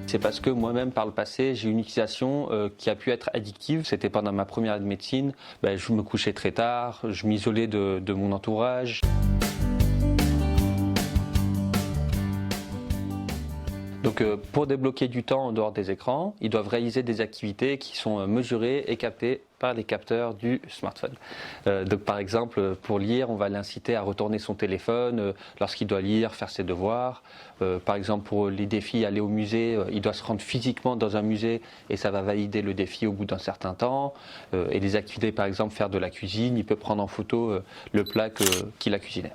C'est parce que moi-même, par le passé, j'ai eu une utilisation qui a pu être addictive. C'était pendant ma première année de médecine. Je me couchais très tard, je m'isolais de mon entourage. Donc pour débloquer du temps en dehors des écrans, ils doivent réaliser des activités qui sont mesurées et captées par les capteurs du smartphone. Donc par exemple, pour lire, on va l'inciter à retourner son téléphone lorsqu'il doit lire, faire ses devoirs. Par exemple, pour les défis, aller au musée, il doit se rendre physiquement dans un musée et ça va valider le défi au bout d'un certain temps. Et les activités, par exemple, faire de la cuisine, il peut prendre en photo le plat qu'il a cuisiné.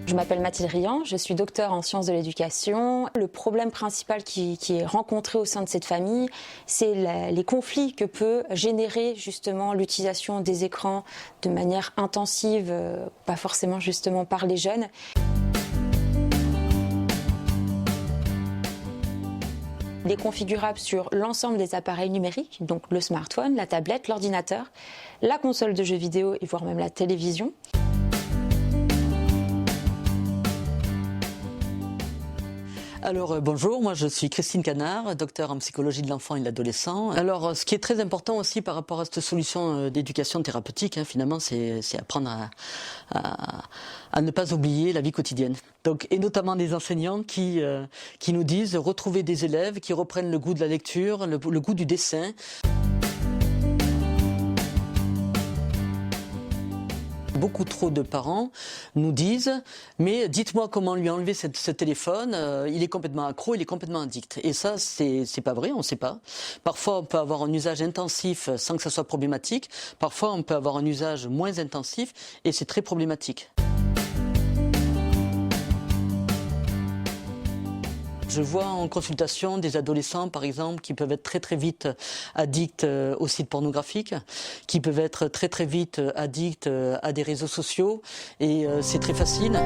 Je m'appelle Mathilde Riant, je suis docteure en sciences de l'éducation. Le problème principal qui est rencontré au sein de cette famille, c'est les conflits que peut générer justement l'utilisation des écrans de manière intensive, pas forcément justement par les jeunes. Il est configurable sur l'ensemble des appareils numériques, donc le smartphone, la tablette, l'ordinateur, la console de jeux vidéo et voire même la télévision. Alors bonjour, moi je suis Christine Canard, docteure en psychologie de l'enfant et de l'adolescent. Alors ce qui est très important aussi par rapport à cette solution d'éducation thérapeutique, finalement, c'est apprendre à ne pas oublier la vie quotidienne. Donc, et notamment des enseignants qui nous disent retrouver des élèves qui reprennent le goût de la lecture, le goût du dessin. Beaucoup trop de parents nous disent « mais dites-moi comment lui enlever ce téléphone, il est complètement accro, il est complètement addict ». Et ça, c'est pas vrai, on ne sait pas. Parfois, on peut avoir un usage intensif sans que ça soit problématique. Parfois, on peut avoir un usage moins intensif et c'est très problématique. Je vois en consultation des adolescents, par exemple, qui peuvent être très vite addicts aux sites pornographiques, qui peuvent être très vite addicts à des réseaux sociaux, et c'est très facile.